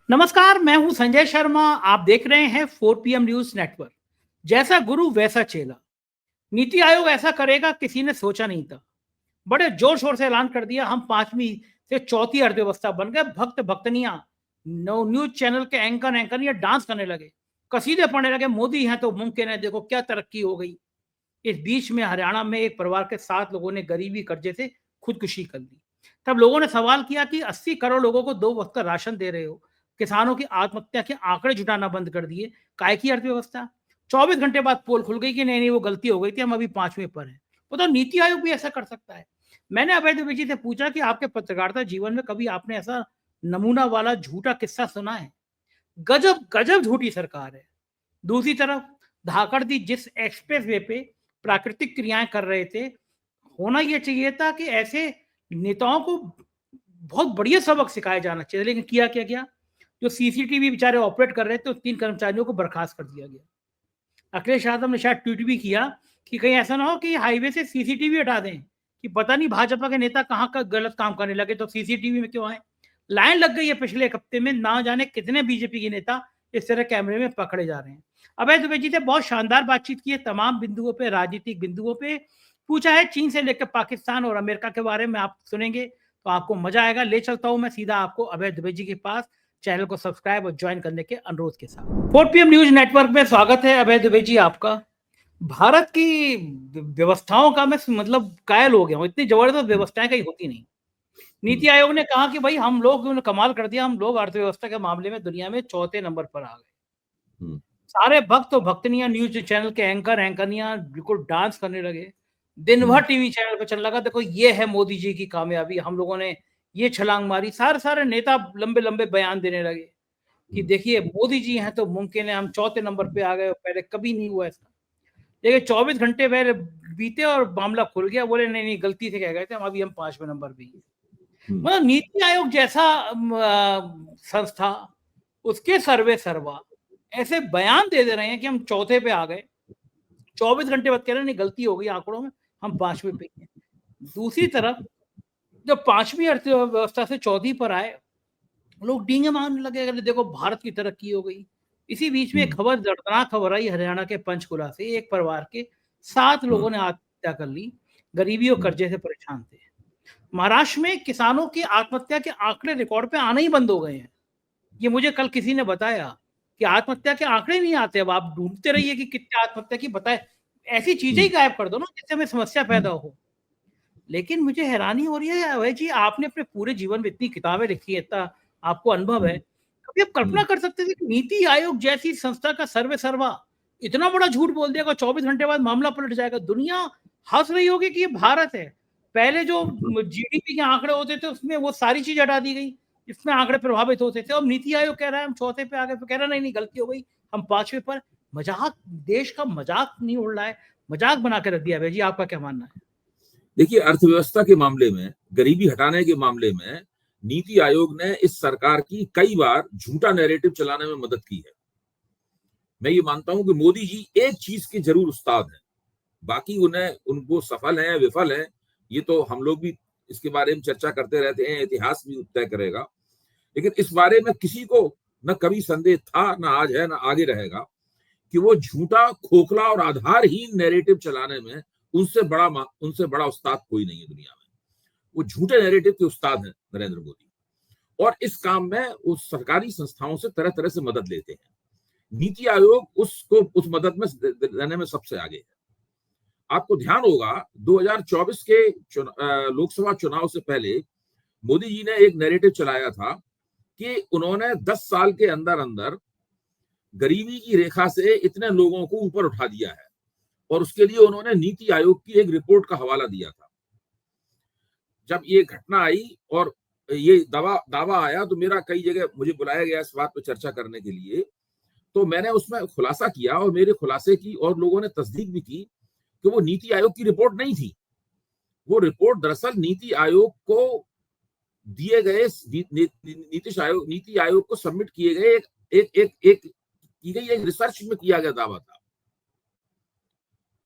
नमस्कार, मैं हूं संजय शर्मा। आप देख रहे हैं 4 PM न्यूज नेटवर्क। जैसा गुरु वैसा चेला। नीति आयोग ऐसा करेगा किसी ने सोचा नहीं था। बड़े जोर शोर से ऐलान कर दिया, हम पांचवी से चौथी अर्थव्यवस्था बन गए। भक्त भक्तनियां नो न्यूज चैनल के एंकरिया डांस करने लगे, कसीदे पढ़ने लगे। मोदी हैं तो मुमकिन है, देखो क्या तरक्की हो गई। इस बीच में हरियाणा में एक परिवार के 7 लोगों ने गरीबी कर्जे से खुदकुशी कर ली। तब लोगों ने सवाल किया कि 80 करोड़ लोगों को 2 वक्त का राशन दे रहे हो, किसानों की आत्महत्या के आंकड़े जुटाना बंद कर दिए, काय की अर्थव्यवस्था। 24 घंटे बाद पोल खुल गई कि नहीं नहीं, वो गलती हो गई थी, हम अभी 5वें पर हैं। वो तो नीति आयोग भी ऐसा कर सकता है। मैंने अभय दुबे जी से पूछा कि आपके पत्रकारिता जीवन में कभी आपने ऐसा नमूना वाला झूठा किस्सा सुना है? गजब गजब झूठी सरकार है। दूसरी तरफ धाकड़ दी जिस एक्सप्रेस वे पे प्राकृतिक क्रियाएं कर रहे थे, होना ये चाहिए था कि ऐसे नेताओं को बहुत बढ़िया सबक सिखाया जाना चाहिए। लेकिन किया क्या गया? जो सीसीटीवी बेचारे ऑपरेट कर रहे थे, उन 3 कर्मचारियों को बर्खास्त कर दिया गया। अखिलेश यादव ने शायद ट्वीट भी किया कि कहीं ऐसा ना हो कि हाईवे से सीसीटीवी हटा दें, कि पता नहीं भाजपा के नेता कहाँ का गलत काम करने लगे तो सीसीटीवी में क्यों आए। लाइन लग गई है पिछले एक हफ्ते में, ना जाने कितने बीजेपी के नेता इस तरह कैमरे में पकड़े जा रहे हैं। अभय दुबे जी ने बहुत शानदार बातचीत की है, तमाम बिंदुओं पे, राजनीतिक बिंदुओं पे पूछा है। चीन से लेकर पाकिस्तान और अमेरिका के बारे में आप सुनेंगे तो आपको मजा आएगा। ले चलता हूं मैं सीधा आपको अभय दुबे जी के पास। चैनल को सब्सक्राइब और ज्वाइन करने के अनुरोध के साथ 4 PM न्यूज नेटवर्क में स्वागत है अभय दुबे जी आपका। भारत की व्यवस्थाओं का मैं मतलब कायल हो गया हूँ, इतनी जबरदस्त व्यवस्थाएं कहीं होती नहीं। नीति आयोग ने कहा कि भाई हम लोग कमाल कर दिया, हम लोग अर्थव्यवस्था के मामले में दुनिया में चौथे नंबर पर आ गए। सारे भक्त और भक्तनियां न्यूज चैनल के एंकरियां बिल्कुल डांस करने लगे। दिन भर टीवी चैनल पर चलने लगा, देखो ये है मोदी जी की कामयाबी, हम लोगों ने ये छलांग मारी। सारे सारे नेता लंबे लंबे बयान देने लगे कि देखिए मोदी जी हैं तो मुमकिन है, हम चौथे नंबर पे आ गए, पहले कभी नहीं हुआ ऐसा। देखिए 24 घंटे पहले बीते और मामला खुल गया, बोले नहीं नहीं गलती से कह गए थे, हम अभी हम 5वें नंबर पे हैं। मतलब नीति आयोग जैसा संस्था, उसके सर्वे सर्वा ऐसे बयान दे रहे हैं कि हम चौथे पे आ गए। 24 घंटे बाद कह रहे हैं नहीं गलती हो गई आंकड़ों में, हम 5वें पे हैं। दूसरी तरफ जब 5वीं अर्थव्यवस्था से चौथी पर आए, लोग डींगे मारने लगे, अगर देखो भारत की तरक्की हो गई। इसी बीच में खबर, दर्दनाक खबर आई हरियाणा के पंचकुला से। एक परिवार के 7 लोगों ने आत्महत्या कर ली, गरीबी और कर्जे से परेशान थे। महाराष्ट्र में किसानों की आत्महत्या के आंकड़े रिकॉर्ड पे आना ही बंद हो गए हैं। ये मुझे कल किसी ने बताया कि आत्महत्या के आंकड़े नहीं आते, अब आप ढूंढते रहिए कि कितने आत्महत्या की बताए, ऐसी चीजें ही गायब कर दो ना जिससे हमें समस्या पैदा हो। लेकिन मुझे हैरानी हो रही है अभय जी, आपने अपने पूरे जीवन में इतनी किताबें लिखी है, इतना आपको अनुभव है, कभी आप कल्पना कर सकते थे कि नीति आयोग जैसी संस्था का सर्वे सर्वा इतना बड़ा झूठ बोल देगा, 24 घंटे बाद मामला पलट जाएगा, दुनिया हंस रही होगी कि ये भारत है। पहले जो जीडीपी के आंकड़े होते थे उसमें वो सारी चीज हटा दी गई, इसमें आंकड़े प्रभावित होते थे। अब नीति आयोग कह रहा है हम चौथे पे आ गए, तो कह रहा नहीं नहीं गलती हो गई, हम 5वें पर। मजाक, देश का मजाक नहीं उड़ रहा है, मजाक बना के रख दिया। अभय जी आपका क्या मानना है? देखिए, अर्थव्यवस्था के मामले में, गरीबी हटाने के मामले में नीति आयोग ने इस सरकार की कई बार झूठा नैरेटिव चलाने में मदद की है। मैं ये मानता हूं कि मोदी जी एक चीज के जरूर उस्ताद हैं, बाकी उनको सफल है विफल है ये तो हम लोग भी इसके बारे में चर्चा करते रहते हैं, इतिहास भी तय करेगा। लेकिन इस बारे में किसी को न कभी संदेह था, न आज है, न आगे रहेगा कि वो झूठा, खोखला और आधारहीन नैरेटिव चलाने में उनसे बड़ा उस्ताद कोई नहीं है दुनिया में। वो झूठे नैरेटिव के उस्ताद हैं नरेंद्र मोदी, और इस काम में उस सरकारी संस्थाओं से तरह तरह से मदद लेते हैं। नीति आयोग उस मदद में देने में सबसे आगे है। आपको ध्यान होगा 2024 के लोकसभा चुनाव से पहले मोदी जी ने एक नैरेटिव चलाया था कि उन्होंने 10 साल के अंदर अंदर गरीबी की रेखा से इतने लोगों को ऊपर उठा दिया है, और उसके लिए उन्होंने नीति आयोग की एक रिपोर्ट का हवाला दिया था। जब ये घटना आई और ये दावा आया तो मेरा कई जगह मुझे बुलाया गया इस बात पर चर्चा करने के लिए, तो मैंने उसमें खुलासा किया और मेरे खुलासे की और लोगों ने तस्दीक भी की कि वो नीति आयोग की रिपोर्ट नहीं थी। वो रिपोर्ट दरअसल नीति आयोग को दिए गए नीति आयोग को सबमिट किए गए एक रिसर्च में किया गया दावा था,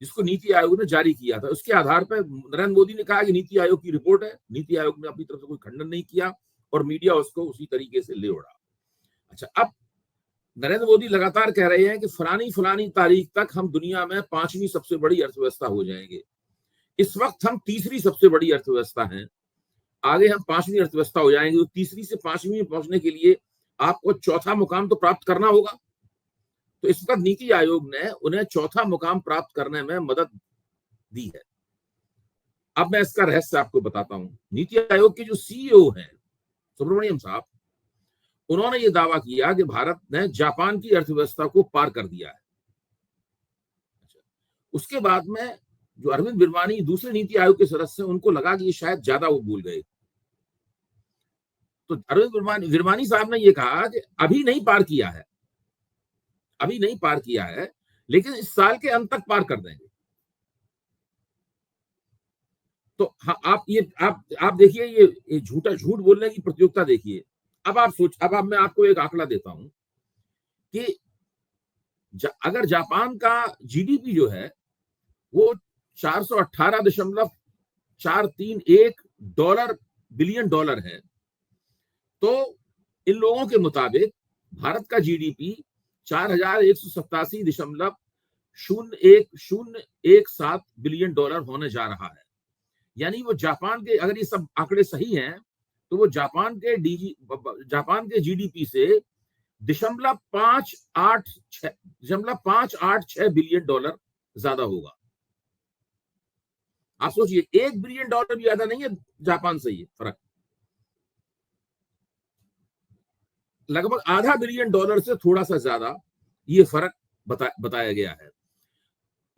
जिसको नीति आयोग ने जारी किया था। उसके आधार पर नरेंद्र मोदी ने कहा कि नीति आयोग की रिपोर्ट है, नीति आयोग ने अपनी तरफ से कोई खंडन नहीं किया और मीडिया उसको उसी तरीके से ले उड़ा। अच्छा, अब नरेंद्र मोदी लगातार कह रहे हैं कि फलानी फलानी तारीख तक हम दुनिया में 5वीं सबसे बड़ी अर्थव्यवस्था हो जाएंगे। इस वक्त हम तीसरी सबसे बड़ी अर्थव्यवस्था हैं, आगे हम 5वीं अर्थव्यवस्था हो जाएंगे। तो तीसरी से 5वीं में पहुंचने के लिए आपको चौथा मुकाम तो प्राप्त करना होगा। तो इस वक्त नीति आयोग ने उन्हें चौथा मुकाम प्राप्त करने में मदद दी है। अब मैं इसका रहस्य आपको बताता हूं। नीति आयोग के जो सीईओ हैं सुब्रमण्यम साहब, उन्होंने ये दावा किया कि भारत ने जापान की अर्थव्यवस्था को पार कर दिया है। उसके बाद में जो अरविंद विरमानी दूसरे नीति आयोग के सदस्य हैं, उनको लगा कि ये शायद ज्यादा वो भूल गए। तो अरविंद विरमानी साहब ने ये कहा कि अभी नहीं पार किया है, अभी नहीं पार किया है, लेकिन इस साल के अंत तक पार कर देंगे। तो हाँ, आप देखिए ये झूठ बोलने की प्रतियोगिता देखिए। अब मैं आपको एक आंकड़ा देता हूं कि अगर जापान का जीडीपी जो है वो 418.431 बिलियन डॉलर है, तो इन लोगों के मुताबिक भारत का जीडीपी 4187.0117 बिलियन डॉलर होने जा रहा है। यानी वो जापान के, अगर ये सब आंकड़े सही हैं, तो वो जापान के जीडीपी से 586 बिलियन डॉलर ज्यादा होगा। आप सोचिए, 1 बिलियन डॉलर भी ज्यादा नहीं है जापान से, ये फर्क लगभग आधा बिलियन डॉलर से थोड़ा सा ज्यादा ये फर्क बताया गया है।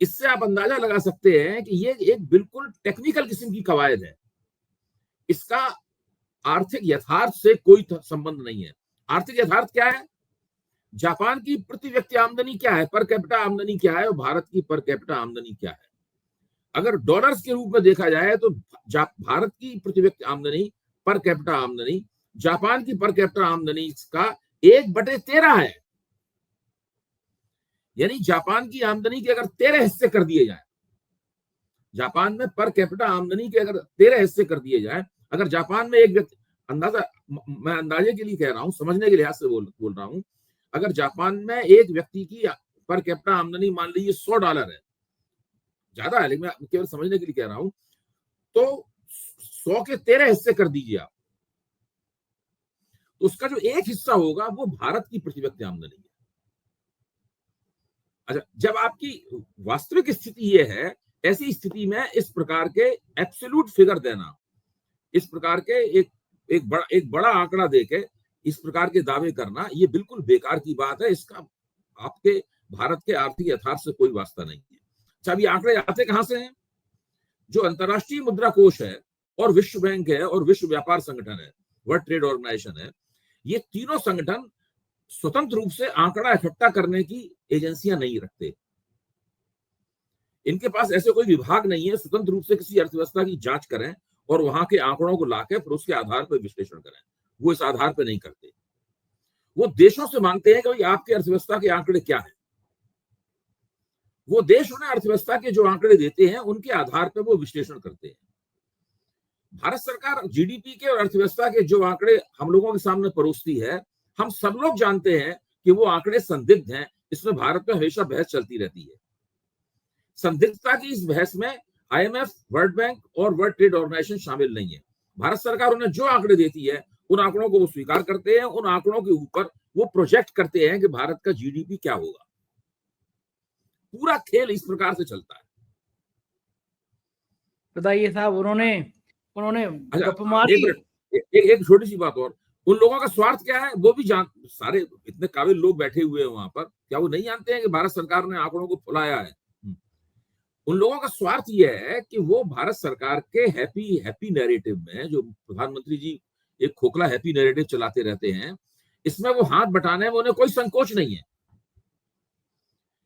इससे आप अंदाजा लगा सकते हैं कि ये एक बिल्कुल टेक्निकल किस्म की कवायद है। इसका आर्थिक यथार्थ से कोई संबंध नहीं है। आर्थिक यथार्थ क्या है? जापान की प्रति व्यक्ति आमदनी क्या है, पर कैपिटा आमदनी क्या है, और भारत की पर कैपिटा आमदनी क्या है। अगर डॉलर्स के रूप में देखा जाए तो भारत की प्रति व्यक्ति आमदनी, पर कैपिटा आमदनी, जापान की पर कैपिटा आमदनी का 1/13 है। यानी जापान की आमदनी के अगर 13 हिस्से कर दिए जाए, जापान में पर कैपिटा आमदनी के अगर 13 हिस्से कर दिए जाए, अगर जापान में एक व्यक्ति, मैं अंदाजे के लिए कह रहा हूं, समझने के लिहाज से बोल रहा हूं, अगर जापान में एक व्यक्ति की पर कैपिटा आमदनी मान लीजिए $100 है, ज्यादा है लेकिन मैं केवल समझने के लिए कह रहा हूं, तो 100 के 13 हिस्से कर दीजिए आप, तो उसका जो एक हिस्सा होगा वो भारत की प्रति व्यक्ति आमदनी है। अच्छा, जब आपकी वास्तविक स्थिति ये है, ऐसी स्थिति में इस प्रकार के एब्सोल्यूट फिगर देना, इस प्रकार के एक बड़ा आंकड़ा देके इस प्रकार के दावे करना, ये बिल्कुल बेकार की बात है। इसका आपके भारत के आर्थिक यथार्थ से कोई वास्ता नहीं है। अच्छा, ये आंकड़े आते कहां से हैं? जो अंतर्राष्ट्रीय मुद्रा कोष है और विश्व बैंक है और विश्व व्यापार संगठन है, वर्ल्ड ट्रेड ऑर्गेनाइजेशन है, ये तीनों संगठन स्वतंत्र रूप से आंकड़ा इकट्ठा करने की एजेंसियां नहीं रखते। इनके पास ऐसे कोई विभाग नहीं है स्वतंत्र रूप से किसी अर्थव्यवस्था की जांच करें और वहां के आंकड़ों को लाकर फिर उसके आधार पर विश्लेषण करें। वो इस आधार पर नहीं करते। वो देशों से मांगते हैं कि भाई आपके अर्थव्यवस्था के आंकड़े क्या है। वो देश उन्हें अर्थव्यवस्था के जो आंकड़े देते हैं उनके आधार पर वो विश्लेषण करते हैं। भारत सरकार जीडीपी के और अर्थव्यवस्था के जो आंकड़े हम लोगों के सामने परोसती है, हम सब लोग जानते हैं कि वो आंकड़े संदिग्ध हैं। इसमें भारत में हमेशा बहस चलती रहती है। संदिग्धता की इस बहस में आईएमएफ, वर्ल्ड बैंक और वर्ल्ड ट्रेड ऑर्गेनाइजेशन शामिल नहीं है। भारत सरकार उन्हें जो आंकड़े देती है उन आंकड़ों को वो स्वीकार करते हैं, उन आंकड़ों के ऊपर वो प्रोजेक्ट करते हैं कि भारत का जीडीपी क्या होगा। पूरा खेल इस प्रकार से चलता है। बताइए साहब, उन्होंने एक छोटी सी बात और, उन लोगों का स्वार्थ क्या है वो भी सारे इतने काबिल लोग बैठे हुए हैं वहां पर, क्या वो नहीं जानते हैं कि भारत सरकार ने आंकड़ों को फुलाया है? उन लोगों का स्वार्थ यह है कि वो भारत सरकार के हैप्पी नैरेटिव में, जो प्रधानमंत्री जी एक खोखला हैप्पी नैरेटिव चलाते रहते हैं, इसमें वो हाथ बटाने में उन्हें कोई संकोच नहीं है।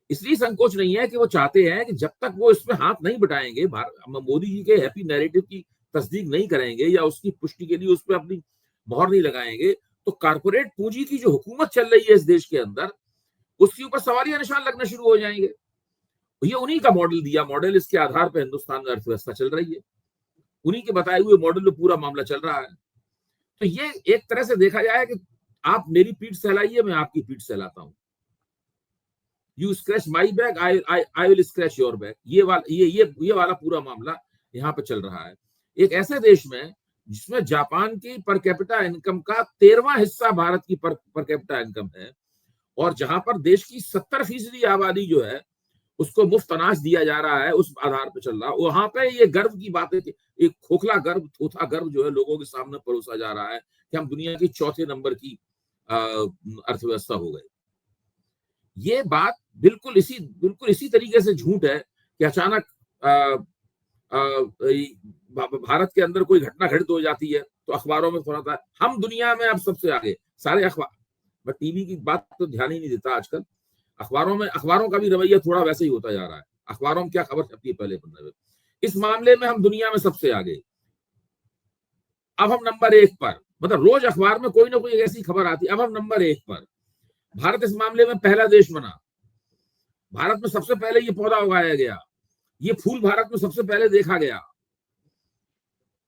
इसलिए संकोच नहीं है कि वो चाहते हैं कि जब तक वो इसमें हाथ नहीं बटाएंगे, मोदी जी के हैप्पी नैरेटिव की तस्दीक नहीं करेंगे या उसकी पुष्टि के लिए उस पर अपनी मोहर नहीं लगाएंगे, तो कारपोरेट पूंजी की जो हुकूमत चल रही है इस देश के अंदर, उसके ऊपर सवालिया निशान लगना शुरू हो जाएंगे। ये उन्हीं का मॉडल, इसके आधार पर हिंदुस्तान में अर्थव्यवस्था चल रही है। उन्हीं के बताए हुए मॉडल में पूरा मामला चल रहा है। तो ये एक तरह से देखा जाए कि आप मेरी पीठ सहलाइए, मैं आपकी पीठ सहलाता हूं। You scratch my back, I will scratch your back. ये वाला पूरा मामला यहाँ पे चल रहा है। एक ऐसे देश में जिसमें जापान की पर कैपिटा इनकम का 13वां हिस्सा भारत की पर कैपिटा इनकम है, और जहां पर देश की 70% आबादी जो है उसको मुफ्त अनाज दिया जा रहा है, उस आधार पर चल रहा है, वहां पे ये गर्व की बात है कि एक खोखला गर्व, थोथा गर्व जो है लोगों के सामने परोसा जा रहा है कि हम दुनिया की 4थे नंबर की अर्थव्यवस्था हो गए। ये बात बिल्कुल इसी तरीके से झूठ है कि अचानक भारत के अंदर कोई घटना घटित हो जाती है तो अखबारों में थोड़ा था हम दुनिया में अब सबसे आगे। सारे अखबार, मैं टीवी की बात तो ध्यान ही नहीं देता आजकल, अखबारों का भी रवैया थोड़ा वैसे ही होता जा रहा है। अखबारों में क्या खबर छपती है पहले पन्ने में, इस मामले में हम दुनिया में सबसे आगे। अब हम नंबर 1 पर, मतलब रोज अखबार में कोई ना कोई ऐसी खबर आती है, अब हम नंबर 1 पर। भारत इस मामले में पहला देश बना। भारत में सबसे पहले ये पौधा उगाया गया, ये फूल भारत में सबसे पहले देखा गया,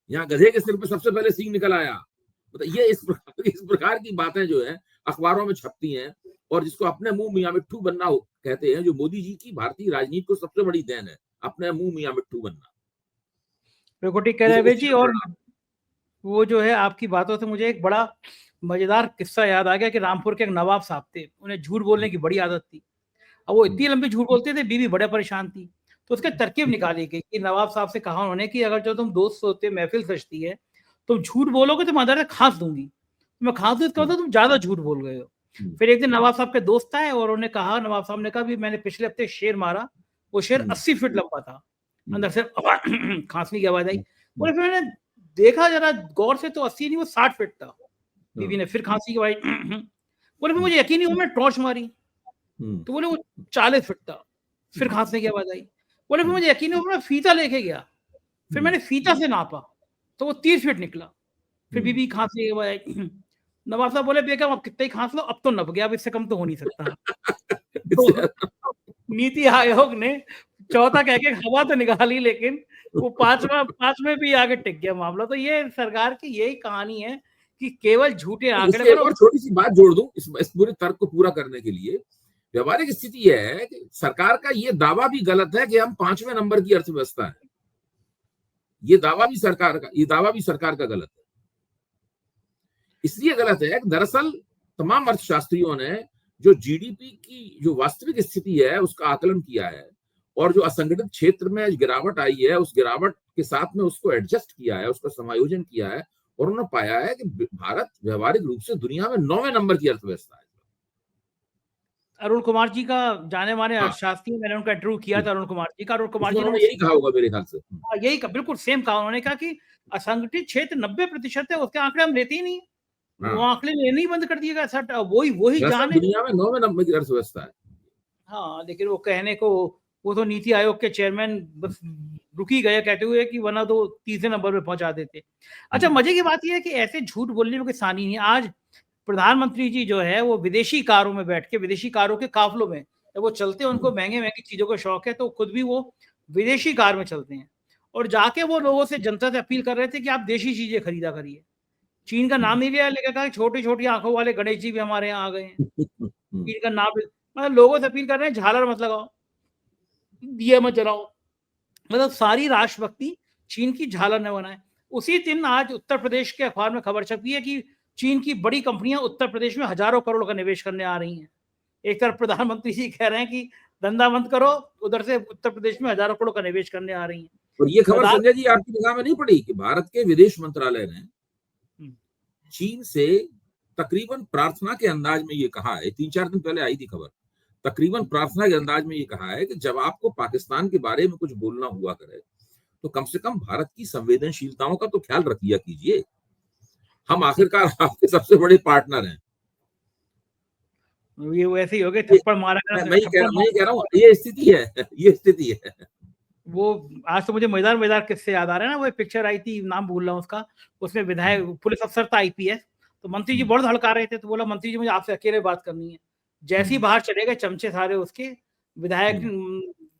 यहाँ गधे के सिर पे सबसे पहले सींग निकल आया। मतलब ये इस प्रकार की बातें जो है अखबारों में छपती हैं, और जिसको अपने मुंह मियां मिट्ठू बनना कहते हैं, जो मोदी जी की भारतीय राजनीति को सबसे बड़ी देन है, अपने मुंह मियां मिट्ठू बनना। बिल्कुल ठीक कह रहे हैं जी। और वो जो है आपकी बातों से मुझे एक बड़ा मजेदार किस्सा याद आ गया कि रामपुर के एक नवाब साहब थे, उन्हें झूठ बोलने की बड़ी आदत थी। अब वो इतनी लंबी झूठ बोलते थे, बीवी बड़ा परेशान थी। तो उसके तरकीब निकाली गई कि नवाब साहब से कहा उन्होंने कि अगर जो तुम दोस्त होते महफिल सजती है, तुम झूठ बोलोगे तो मैं अंदर से खांस दूंगी। मैं खांस दूं इसका मतलब तुम ज्यादा झूठ बोल गए हो। फिर एक दिन नवाब साहब के दोस्त आए और उन्होंने कहा, नवाब साहब ने कहा भी मैंने पिछले हफ्ते शेर मारा, वो शेर 80 फीट लंबा था, अंदर से खांसने की आवाज आई। बोले फिर मैंने देखा जरा गौर से तो 80 नहीं वो 60 फीट था। बीवी ने फिर खांसी की आवाज। बोले फिर मुझे यकीन नहीं हुआ, मैं टॉर्च मारी तो बोले वो 40 फीट था। फिर खांसने की आवाज आई। बोले फिर मुझे यकीन नहीं हुआ, मैं फीता लेके गया, फिर मैंने फीता से नापा तो वो 30 फीट निकला। फिर बीबी खांसने की आवाज आई। नवाब साहब बोले बेगम अब कितना ही खांस लो, अब तो नप गया, अब इससे कम तो हो नहीं सकता। तो नीति आयोग ने चौथा कह के हवा तो निकाली, लेकिन वो पांचवें भी आगे टिक गया मामला। तो ये सरकार की यही कहानी है कि केवल झूठे आंकड़े पर। और छोटी सी बात जोड़ दूं इस पूरे तर्क को पूरा करने के लिए, व्यवहारिक स्थिति यह है कि सरकार का यह दावा भी गलत है कि हम 5वें नंबर की अर्थव्यवस्था है। ये दावा भी सरकार का गलत है। इसलिए गलत है कि दरअसल तमाम अर्थशास्त्रियों ने जो जीडीपी की जो वास्तविक स्थिति है उसका आकलन किया है, और जो असंगठित क्षेत्र में गिरावट आई है उस गिरावट के साथ में उसको एडजस्ट किया है, उसका समायोजन किया है, और उन्होंने पाया है कि भारत व्यवहारिक रूप से दुनिया में 9वें नंबर की अर्थव्यवस्था है। अरुण कुमार जी का जाने माने अर्थशास्त्री, मैंने उनका इंटरव्यू किया था, अरुण कुमार जी का। अरुण कुमार जी ने यही कहा होगा मेरे ख्याल से। यही बिल्कुल सेम कहा उन्होंने, कहा कि असंगठित क्षेत्र 90% है, उसके आंकड़े हम लेते ही नहीं। वो आंकड़े लेने ही बंद कर दिएगा। वही जान है दुनिया में 9वें नंबर की अर्थव्यवस्था है। हाँ, लेकिन वो कहने को वो तो नीति आयोग के चेयरमैन बस रुकी गए कहते हुए कि वरना तो 3 नंबर पे पहुंचा देते। अच्छा, मजे की बात यह है कि ऐसे झूठ बोलने में कोई आसानी नहीं। आज प्रधानमंत्री जी जो है वो विदेशी कारों में बैठ के, विदेशी कारों के काफलों में जब वो चलते हैं, उनको महंगे महंगी चीजों का शौक है, तो खुद भी वो विदेशी कार में चलते हैं, और जाके वो लोगों से, जनता से अपील कर रहे थे कि आप देशी चीजें खरीदा करिए। चीन का नाम नहीं लिया, लेकिन कहा छोटी छोटी आंखों वाले गणेश जी भी हमारे यहाँ आ गए हैं। चीन का नाम, मतलब लोगों से अपील कर रहे हैं झालर मत लगाओ, दिए मत जलाओ, मतलब सारी राष्ट्रभक्ति चीन की झालर ने बनाए। उसी दिन आज उत्तर प्रदेश के अखबार में खबर छपी है कि चीन की बड़ी कंपनियां उत्तर प्रदेश में हजारों करोड़ का निवेश करने आ रही हैं। एक तरफ प्रधानमंत्री जी कह रहे हैं कि धंधा बंद करो, उधर से उत्तर प्रदेश में हजारों करोड़ का निवेश करने आ रही हैं। और ये खबर संजय जी आपकी निगाह में नहीं पड़ी कि भारत के विदेश मंत्रालय ने चीन से तकरीबन प्रार्थना के अंदाज में ये कहा है, 3-4 दिन पहले आई थी खबर, तकरीबन प्रार्थना के अंदाज में ये कहा है कि जब आपको पाकिस्तान के बारे में कुछ बोलना हुआ करे तो कम से कम भारत की संवेदनशीलताओं का तो ख्याल रख लिया कीजिए। हम आखिरकार आपके सबसे बड़े पार्टनर हैं। ये वैसे ही हो गए, थप्पड़ मारा। मैं कह रहा हूँ ये स्थिति है। वो आज तो मुझे मजेदार किस्से याद आ रहे हैं ना। वो एक पिक्चर आई थी, नाम भूल रहा हूँ उसका, उसमें विधायक पुलिस अफसर था आईपीएस, तो मंत्री जी बहुत हड़का रहे थे, तो बोला मंत्री जी मुझे आपसे अकेले बात करनी है। जैसे ही बाहर चले गए चमचे सारे उसके, विधायक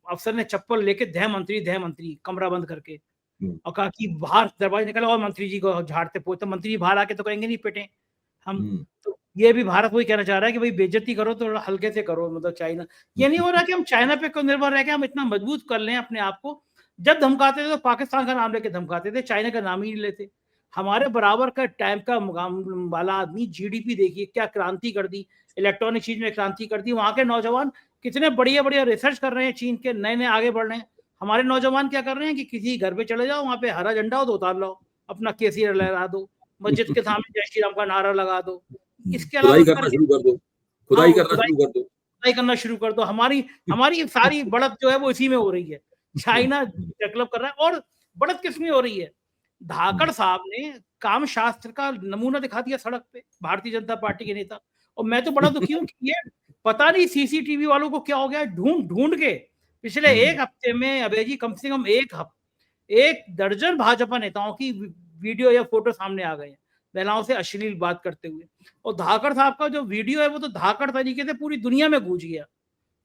अफसर ने चप्पल लेके धै मंत्री कमरा बंद करके, और कहा कि बाहर दरवाजे निकला और मंत्री जी को झाड़ते पोछते। मंत्री जी बाहर आके तो कहेंगे नहीं पिटे हम, तो ये भी भारत वही कहना चाह रहा है कि भाई बेइज्जती करो तो हल्के से करो, मतलब चाइना, ये नहीं हो रहा कि हम चाइना पे क्यों निर्भर रह के हम इतना मजबूत कर लें अपने आप को। जब धमकाते थे तो पाकिस्तान का नाम लेके धमकाते थे, चाइना का नाम ही नहीं लेते। हमारे बराबर का टाइम का वाला आदमी, जीडीपी देखिए क्या क्रांति कर दी, इलेक्ट्रॉनिक चीज में क्रांति कर दी। वहां के नौजवान कितने बढ़िया बढ़िया रिसर्च कर रहे हैं, चीन के नए नए आगे बढ़ रहे हैं। हमारे नौजवान क्या कर रहे हैं कि किसी घर पे चले जाओ, वहां पे हरा झंडा हो तो उतार लो, अपना केसरी लहरा दो, मस्जिद के सामने जय श्री राम का नारा लगा दो। इसके अलावा खुदाई करना शुरू कर दो, खुदाई करना शुरू कर दो, खुदाई करना शुरू कर दो। हमारी हमारी सारी बढ़त जो है वो इसी में हो रही है। चाइना डेवलप कर रहा है, और बढ़त किसमें हो रही है? धाकड़ साहब ने काम शास्त्र का नमूना दिखा दिया सड़क पे, भारतीय जनता पार्टी के नेता। और मैं तो बड़ा दुखी हूँ कि ये पता नहीं सीसीटीवी वालों को क्या हो गया, ढूंढ ढूंढ के पिछले एक हफ्ते में अभय जी कम से कम एक दर्जन भाजपा नेताओं की वीडियो या फोटो सामने आ गए हैं, महिलाओं से अश्लील बात करते हुए। और धाकड़ साहब का जो वीडियो है वो तो धाकड़ तरीके से पूरी दुनिया में गूंज गया।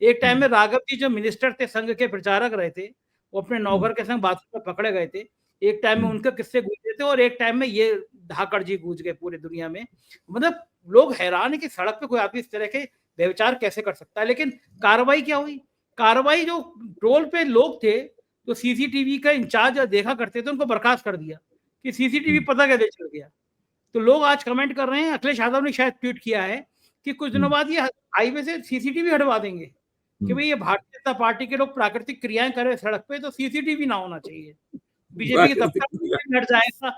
एक टाइम में राघव जी जो मिनिस्टर थे, संघ के प्रचारक रहे थे, वो अपने नौकर के संग बाथरूम में पकड़े गए थे। एक टाइम में उनके किस्से गूंजे थे, और एक टाइम में ये धाकड़ जी गूंज गए पूरी दुनिया में। मतलब लोग हैरान है कि सड़क पे कोई आदमी इस तरह के व्यवचार कैसे कर सकता है। लेकिन कार्रवाई क्या हुई? कार्रवाई, जो टोल पे लोग थे तो सीसीटीवी का इंचार्ज देखा करते थे, उनको बर्खास्त कर दिया कि सीसीटीवी पता कैसे चल गया। तो लोग आज कमेंट कर रहे हैं, अखिलेश यादव ने शायद ट्वीट किया है कि कुछ दिनों बाद ये हाईवे से सीसीटीवी हटवा देंगे कि भाई ये भारतीय जनता पार्टी के लोग प्राकृतिक क्रियाएं कर रहे सड़क पे, तो सीसीटीवी ना होना चाहिए। बीजेपी के दफ्तर हट जाएगा,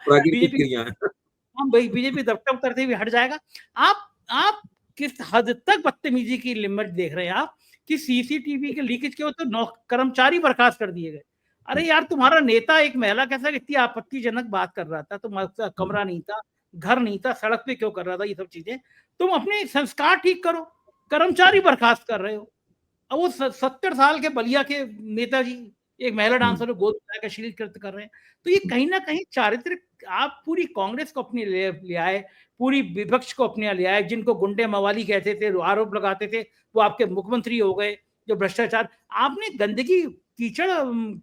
बीजेपी दफ्तर करते हुए हट जाएगा। आप किस हद तक बदतमीजी की लिमिट देख रहे हैं आप कि सीसीटीवी के लीकेज के हो तो कर्मचारी बर्खास्त कर दिए गए। अरे यार, तुम्हारा नेता एक महिला कैसा इतनी आपत्तिजनक बात कर रहा था, तुम्हारा कमरा नहीं था, घर नहीं था, सड़क पे क्यों कर रहा था ये सब चीजें? तुम अपने संस्कार ठीक करो, कर्मचारी बर्खास्त कर रहे हो। अब वो 70 साल के बलिया के नेताजी एक महिला डांसर को गोद उठाकर अश्लील कृत्य कर रहे हैं। तो ये कहीं ना कहीं चारित्रिक, आप पूरी कांग्रेस को अपने ले आए, पूरी विपक्ष को अपने ले आए, जिनको गुंडे मवाली कहते थे, आरोप लगाते थे, वो आपके मुख्यमंत्री हो गए। जो भ्रष्टाचार, आपने गंदगी, कीचड़,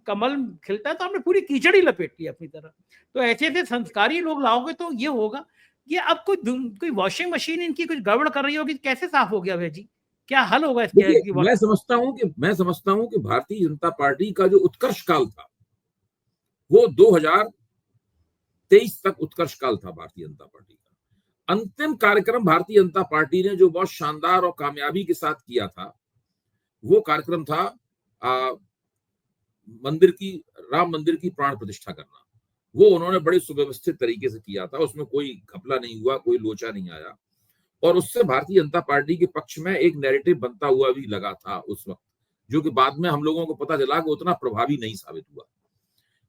कमल खिलता है तो आपने पूरी कीचड़ ही लपेट ली अपनी तरह। तो ऐसे ऐसे संस्कारी लोग लाओगे तो ये होगा। ये अब कोई वॉशिंग मशीन इनकी कुछ गड़बड़ कर रही होगी, कैसे साफ हो गया जी? क्या हल होगा इसके? मैं समझता हूं कि भारतीय जनता पार्टी का जो उत्कर्ष काल था वो 2023 तक उत्कर्ष काल था भारतीय जनता पार्टी का। अंतिम कार्यक्रम भारतीय जनता पार्टी ने जो बहुत शानदार और कामयाबी के साथ किया था, वो कार्यक्रम था राम मंदिर की प्राण प्रतिष्ठा करना। वो उन्होंने बड़े सुव्यवस्थित तरीके से किया था, उसमें कोई घपला नहीं हुआ, कोई लोचा नहीं आया, और उससे भारतीय जनता पार्टी के पक्ष में एक नैरेटिव बनता हुआ भी लगा था उस वक्त, जो कि बाद में हम लोगों को पता चला कि उतना प्रभावी नहीं साबित हुआ।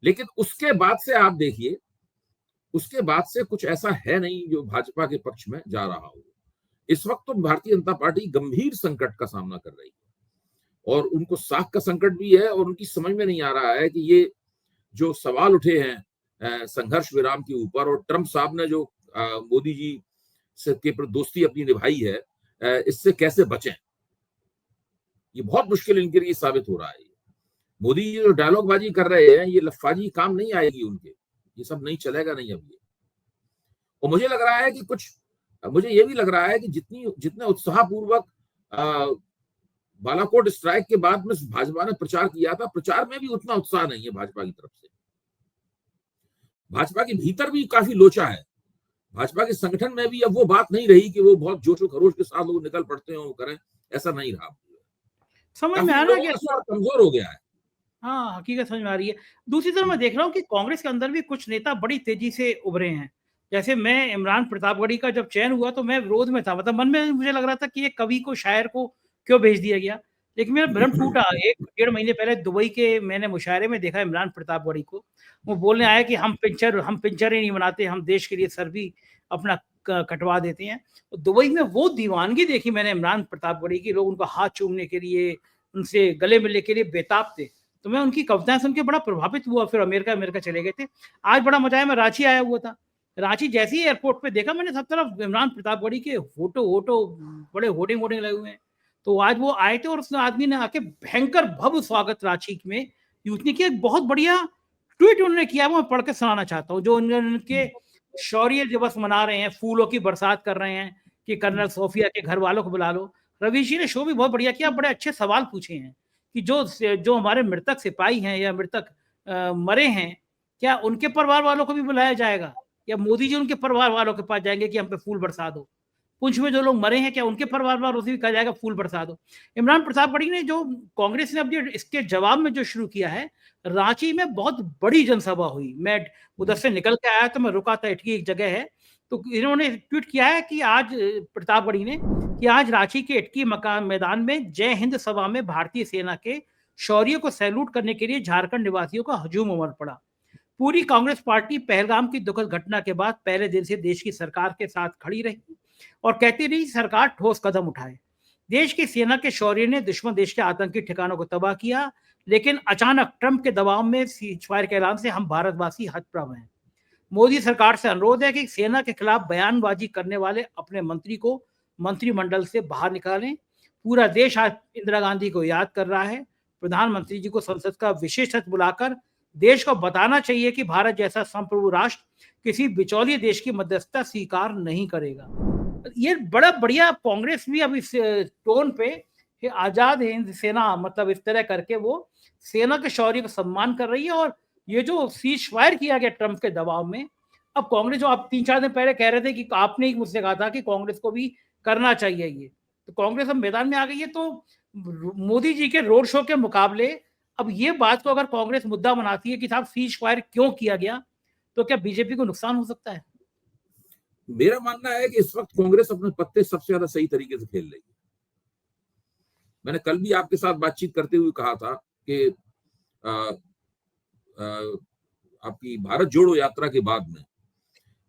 लेकिन उसके बाद से आप देखिए, उसके बाद से कुछ ऐसा है नहीं जो भाजपा के पक्ष में जा रहा हो। इस वक्त तो भारतीय जनता पार्टी गंभीर संकट का सामना कर रही है, और उनको साख का संकट भी है, और उनकी समझ में नहीं आ रहा है कि ये जो सवाल उठे हैं संघर्ष विराम के ऊपर, और ट्रंप साहब ने जो मोदी जी से के प्रति दोस्ती अपनी निभाई है, इससे कैसे बचें। ये बहुत मुश्किल इनके लिए साबित हो रहा है। मोदी जी जो डायलॉग बाजी कर रहे हैं, ये लफाजी काम नहीं आएगी उनके, ये सब नहीं चलेगा नहीं अब ये। और मुझे लग रहा है कि मुझे ये भी लग रहा है कि जितने उत्साहपूर्वक बालाकोट स्ट्राइक के बाद में भाजपा ने प्रचार किया था, प्रचार में भी उतना उत्साह नहीं है भाजपा की तरफ से। भाजपा के भीतर भी काफी लोचा है, भाजपा के संगठन में भी अब वो बात नहीं रही कि वो बहुत जोश खरोश के साथ लोग निकल पड़ते हैं, वो करें, ऐसा नहीं रहा। समझ में आ रहा है कि कमजोर हो गया है। हाँ, हकीकत समझ में आ रही है। दूसरी तरफ मैं देख रहा हूँ कि कांग्रेस के अंदर भी कुछ नेता बड़ी तेजी से उभरे हैं। जैसे मैं इमरान प्रतापगढ़ी का जब चयन हुआ तो मैं विरोध में था, मतलब मन में मुझे लग रहा था कि ये कवि को, शायर को क्यों भेज दिया गया। लेकिन मेरा भ्रम टूटा। 1-1.5 महीने पहले दुबई के मैंने मुशायरे में देखा इमरान प्रतापगढ़ी को। वो बोलने आया कि हम पिंचर ही नहीं बनाते, हम देश के लिए सर भी अपना कटवा देते हैं। तो दुबई में वो दीवानगी देखी मैंने इमरान प्रतापगढ़ी की, लोग उनको हाथ चूमने के लिए, उनसे गले मिलने के लिए बेताब थे। तो मैं उनकी कविताएं सुन के बड़ा प्रभावित हुआ। फिर अमेरिका चले गए थे। आज बड़ा मजा आया, मैं रांची आया हुआ था। रांची जैसे ही एयरपोर्ट पे देखा मैंने, सब तरफ इमरान प्रतापगढ़ी के फोटो बड़े होर्डिंग लगे हुए हैं। तो आज वो आए थे और उस आदमी ने आके भयंकर भव्य स्वागत रांची में यूथ ने किया। बहुत बढ़िया ट्वीट उन्होंने किया, वो मैं पढ़ के सुनाना चाहता हूँ। जो उनके शौर्य दिवस मना रहे हैं, फूलों की बरसात कर रहे हैं, कि कर्नल सोफिया के घर वालों को बुला लो। रवीश जी ने शो भी बहुत बढ़िया किया, बड़े अच्छे सवाल पूछे हैं कि जो हमारे मृतक सिपाही हैं या मृतक मरे हैं, क्या उनके परिवार वालों को भी बुलाया जाएगा, या मोदी जी उनके परिवार वालों के पास जाएंगे कि हम पे फूल बरसा दो? पुंछ में जो लोग मरे हैं, क्या उनके परिवार वालों से भी कहा जाएगा फूल बरसा दो? इमरान प्रतापगढ़ी ने जो कांग्रेस ने अब इसके जवाब में जो शुरू किया है, रांची में बहुत बड़ी जनसभा हुई। मैं उधर से निकल के आया तो मैं रुका था, इटकी एक जगह है, तो इन्होंने ट्वीट किया है कि आज प्रतापगढ़ी ने कि आज रांची के इटकी मकान मैदान में जय हिंद सभा में भारतीय सेना के शौर्य को सैल्यूट करने के लिए झारखंड निवासियों का हजूम उमड़ पड़ा। पूरी कांग्रेस पार्टी पहलगाम की दुखद घटना के बाद पहले दिन से देश की सरकार के साथ खड़ी रही और कहती रही सरकार ठोस कदम उठाए। देश की सेना के शौर्य ने दुश्मन देश के आतंकी ठिकानों को तबाह किया, लेकिन अचानक ट्रंप के दबाव में सीजफायर के ऐलान से हम भारतवासी हतप्रभ हैं। मोदी सरकार से अनुरोध है कि सेना के खिलाफ बयानबाजी करने वाले अपने मंत्री को मंत्रिमंडल से बाहर निकालें। पूरा देश आज इंदिरा गांधी को याद कर रहा है। प्रधानमंत्री जी को संसद का विशेष सत्र बुलाकर देश को बताना चाहिए कि भारत जैसा संप्रभु राष्ट्र किसी बिचौलिए देश की मध्यस्थता स्वीकार नहीं करेगा। ये बड़ा बढ़िया कांग्रेस भी अब इस टोन पे कि आजाद हिंद सेना, मतलब इस तरह करके वो सेना के शौर्य का सम्मान कर रही है। और ये जो सीज फायर किया गया ट्रंप के दबाव में, अब कांग्रेस, जो आप 3-4 दिन पहले कह रहे थे कि आपने ही मुझसे कहा था कि कांग्रेस को भी करना चाहिए ये, तो कांग्रेस अब मैदान में आ गई है। तो मोदी जी के रोड शो के मुकाबले अब ये बात को अगर कांग्रेस मुद्दा बनाती है कि साहब सीज फायर क्यों किया गया, तो क्या बीजेपी को नुकसान हो सकता है? मेरा मानना है कि इस वक्त कांग्रेस अपने पत्ते सबसे ज्यादा सही तरीके से खेल रही है। मैंने कल भी आपके साथ बातचीत करते हुए कहा था कि आपकी भारत जोड़ो यात्रा के बाद में,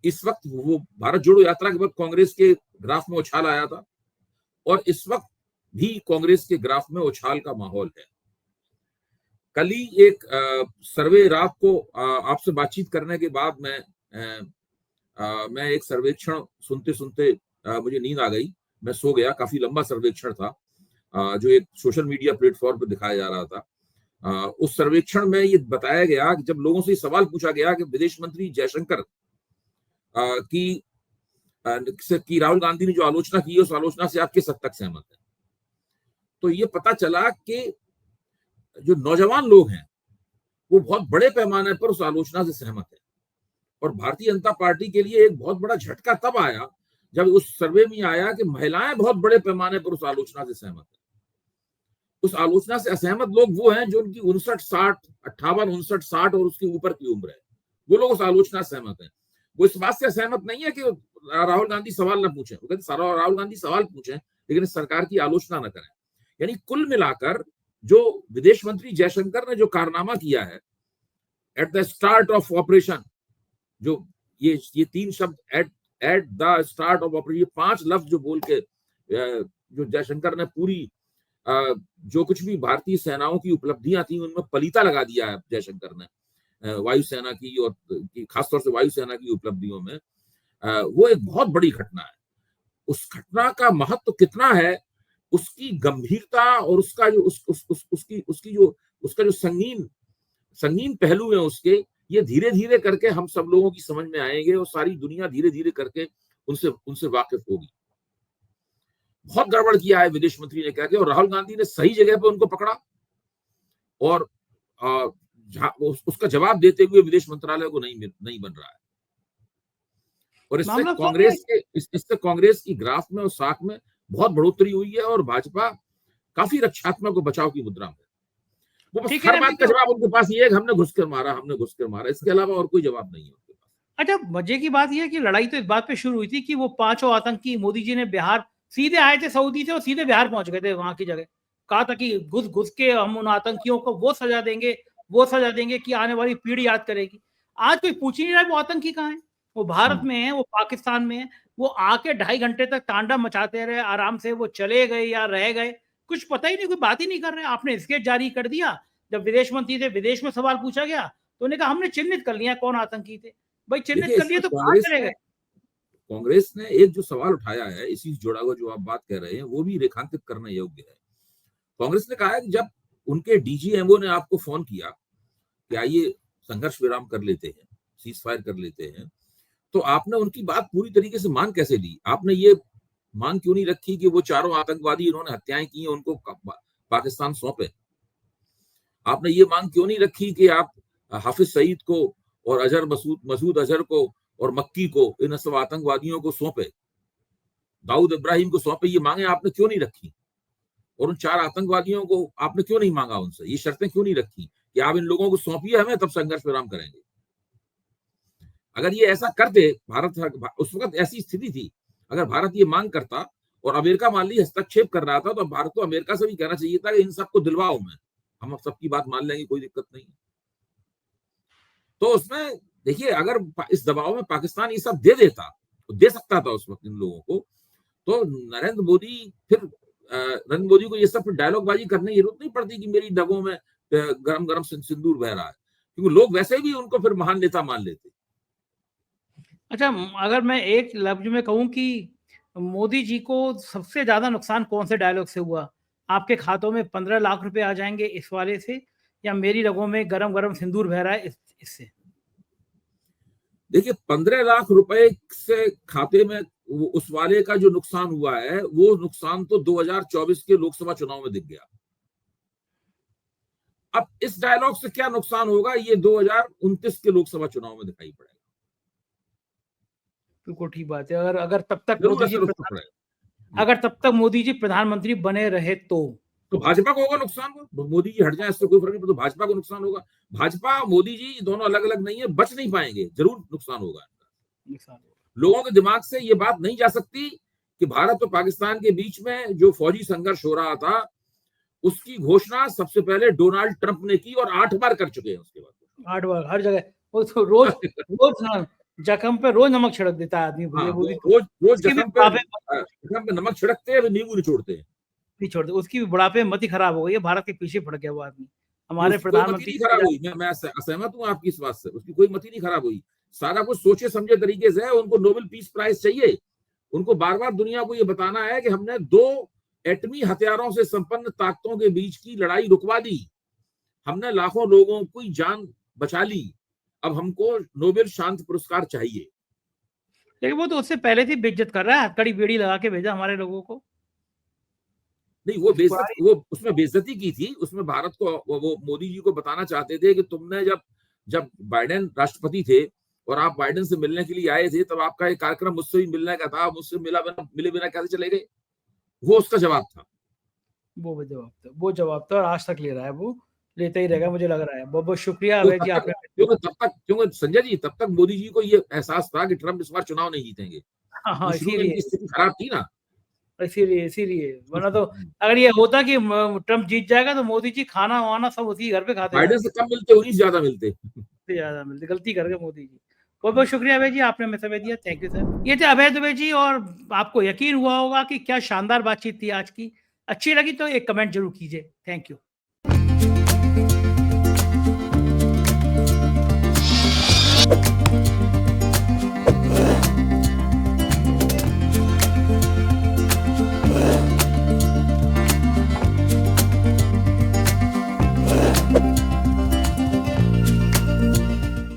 इस वक्त वो भारत जोड़ो यात्रा के बाद कांग्रेस के ग्राफ में उछाल आया था, और इस वक्त भी कांग्रेस के ग्राफ में उछाल का माहौल है। कल ही एक सर्वे, रात को आपसे बातचीत करने के बाद मैं एक सर्वेक्षण सुनते सुनते मुझे नींद आ गई, मैं सो गया। काफी लंबा सर्वेक्षण था जो एक सोशल मीडिया प्लेटफॉर्म पर दिखाया जा रहा था। उस सर्वेक्षण में ये बताया गया कि जब लोगों से सवाल पूछा गया कि विदेश मंत्री जयशंकर की राहुल गांधी ने जो आलोचना की है, उस आलोचना से आप किस हद तक सहमत हैं, तो ये पता चला कि जो नौजवान लोग हैं वो बहुत बड़े पैमाने पर उस आलोचना से सहमत है। और भारतीय जनता पार्टी के लिए एक बहुत बड़ा झटका तब आया जब उस सर्वे में आया कि महिलाएं बहुत बड़े पैमाने पर उस आलोचना से सहमत है। उस आलोचना से असहमत लोग वो हैं जो उनकी 58 और उसके ऊपर की उम्र है, वो लोग उस आलोचना से सहमत हैं। वो इस बात से असहमत नहीं है कि राहुल गांधी सवाल ना पूछें, वो कहते राहुल गांधी सवाल पूछें लेकिन इस सरकार की आलोचना न करें। यानी कुल मिलाकर जो विदेश मंत्री जयशंकर ने जो कारनामा किया है at the start of operation, जो ये 3 शब्द at the start of operation, ये 5 लफ्ज जो बोल के जो जयशंकर ने पूरी जो कुछ भी भारतीय सेनाओं की उपलब्धियां थी उनमें पलीता लगा दिया है जयशंकर ने वायुसेना की, और खासतौर से वायुसेना की उपलब्धियों में। वो एक बहुत बड़ी घटना है। उस घटना का महत्व कितना है, उसकी गंभीरता और उसका जो उसका जो संगीन पहलू है उसके, ये धीरे धीरे करके हम सब लोगों की समझ में आएंगे और सारी दुनिया धीरे धीरे करके उनसे वाकिफ होगी। बहुत गड़बड़ किया है विदेश मंत्री ने कह के, और राहुल गांधी ने सही जगह पे उनको पकड़ा, और उसका जवाब देते हुए विदेश मंत्रालय को नहीं बन रहा है। और इससे कांग्रेस की ग्राफ में और साख में बहुत बढ़ोतरी हुई है, और भाजपा काफी रक्षात्मक और बचाव की मुद्रा में। वो बस हर बात का जवाब उनके पास ये है कि हमने घुस कर मारा, इसके अलावा और कोई जवाब नहीं है उनके पास। अच्छा, मजे की बात यह है कि लड़ाई तो इस बात पे शुरू हुई थी कि वो 5 आतंकी मोदी जी ने बिहार सीधे आए थे सऊदी से, और सीधे बिहार पहुंच गए थे। वहां की जगह कहा था कि घुस के हम उन आतंकियों को वो सजा देंगे कि आने वाली पीढ़ी याद करेगी। आज कोई पूछ ही नहीं रहा वो आतंकी कहाँ है, वो भारत में है, वो पाकिस्तान में है। वो आके 2.5 घंटे तक तांडव मचाते रहे, आराम से वो चले गए या रह गए, कुछ पता ही नहीं, कोई बात ही नहीं कर रहे। आपने स्केच जारी कर दिया, जब विदेश मंत्री थे विदेश में सवाल पूछा गया तो उन्होंने कहा हमने चिन्हित कर लिया कौन आतंकी थे। भाई चिन्हित कर लिए तो कहां चले गए? कांग्रेस ने एक जो सवाल उठाया है, इसी जुड़ा हुआ जो आप बात कर रहे हैं, वो भी रेखांकित करने योग्य है। कांग्रेस ने कहा है कि जब उनके डीजीएमओ ने आपको फोन किया कि आइए संघर्ष विराम कर लेते हैं, सीज फायर कर लेते हैं, तो आपने उनकी बात पूरी तरीके से मान कैसे ली? आपने ये मांग क्यों नहीं रखी कि वो चारों आतंकवादी इन्होंने हत्याएं की हैं उनको पाकिस्तान सौंपे? आपने ये मांग क्यों नहीं रखी कि आप हाफिज सईद को और मसूद अजहर को और मक्की को, इन सब आतंकवादियों को सौंपे, दाऊद इब्राहिम को सौंपे? ये मांगे आपने क्यों नहीं रखी? और उन 4 आतंकवादियों को आपने क्यों नहीं मांगा? उनसे ये शर्तें क्यों नहीं रखी कि आप इन लोगों को सौंपिए हमें, तब संघर्ष विराम करेंगे? अगर ये ऐसा करते भारत, उस वक्त ऐसी स्थिति थी, अगर भारत ये मांग करता और अमेरिका मान ली हस्तक्षेप कर रहा था, तो भारत को अमेरिका से भी कहना चाहिए था कि इन सबको दिलवाओ, मैं हम सबकी बात मान लेंगे, कोई दिक्कत नहीं। तो उसमें देखिए, अगर इस दबाव में पाकिस्तान ये सब दे देता, तो दे सकता था उस वक्त इन लोगों को, तो नरेंद्र मोदी को ये सब डायलॉग बाजी करने की जरूरत नहीं पड़ती कि मेरी डगों में गरम गरम सिंदूर बह रहा है, क्योंकि लोग वैसे भी उनको फिर महान नेता मान लेते। अच्छा, अगर मैं एक लफ्ज में कहूं कि मोदी जी को सबसे ज्यादा नुकसान कौन से डायलॉग से हुआ? आपके खातों में 15 लाख रुपए आ जाएंगे इस वाले से, या मेरी रगों में गरम गरम सिंदूर बह रहा है इससे? देखिए, 15 लाख रुपए से खाते में उस वाले का जो नुकसान हुआ है, वो नुकसान तो 2024 के लोकसभा चुनाव में दिख गया। अब इस डायलॉग से क्या नुकसान होगा, ये 2029 के लोकसभा चुनाव में दिखाई पड़ेगा। बिल्कुल ठीक बात है। अगर तब तक मोदी जी प्रधानमंत्री बने रहे तो भाजपा को होगा नुकसान। मोदी जी हट जाए इससे कोई फर्क नहीं, तो भाजपा को नुकसान होगा। भाजपा मोदी जी दोनों अलग अलग नहीं है, बच नहीं पाएंगे, जरूर नुकसान होगा। लोगों के दिमाग से ये बात नहीं जा सकती कि भारत और पाकिस्तान के बीच में जो फौजी संघर्ष हो रहा था, उसकी घोषणा सबसे पहले डोनाल्ड ट्रंप ने की और 8 बार कर चुके हैं। उसके बाद 8 बार हर जगह वो तो रोज जख्म पे रोज नमक छिड़क देता है आदमी। रोज जख्म पे नमक छिड़कते हैं, नींबू निचोड़ते हैं, नहीं छोड़ते। उसकी भी बुढ़ापे में मति खराब हो गई है, भारत के पीछे पड़ गया वो आदमी। हमारे प्रधानमंत्री खराब हुई, मैं असहमत हूँ आपकी इस बात से, उसकी कोई मति नहीं खराब हुई। सारा कुछ सोचे समझे तरीके से है। उनको नोबेल पीस प्राइज चाहिए। उनको बार बार दुनिया को ये बताना है कि हमने 2 एटमी हथियारों से संपन्न ताकतों के बीच की लड़ाई रुकवा दी, हमने लाखों लोगों की जान बचा ली, अब हमको नोबेल शांति पुरस्कार चाहिए। लेकिन वो तो उससे पहले से बेइज्जत कर रहा है, हथकड़ी बेड़ी लगा के भेजा हमारे लोगों को। नहीं, वो उसमें बेइज्जती की थी। उसमें भारत को वो मोदी जी को बताना चाहते थे कि तुमने जब बाइडेन राष्ट्रपति थे और आप बाइडेन से मिलने के लिए आए थे, तब आपका एक कार्यक्रम मुझसे भी मिलने का था, मुझसे मिले बिना कैसे चले गए? वो उसका जवाब था। वो जवाब था और आज तक ले रहा है, वो लेता ही रहेगा, मुझे लग रहा है। बहुत बहुत शुक्रिया अभय जी आपने। क्योंकि संजय जी, तब तक मोदी जी को ये एहसास था कि ट्रंप इस बार चुनाव नहीं जीतेंगे। इसीलिए स्थिति खराब थी ना, इसीलिए वरना तो अगर ये होता कि ट्रंप जीत जाएगा तो मोदी जी खाना वाना सब उसी घर पे खाते। बाइडेन से कम मिलते, उन्हीं ज्यादा मिलते। गलती कर गए मोदी जी। बहुत बहुत शुक्रिया अभय जी, आपने हमें समय दिया। Thank you sir. ये थे अभय दुबे जी, और आपको यकीन हुआ होगा कि क्या शानदार बातचीत थी आज की। अच्छी लगी तो एक कमेंट जरूर कीजिए। Thank you.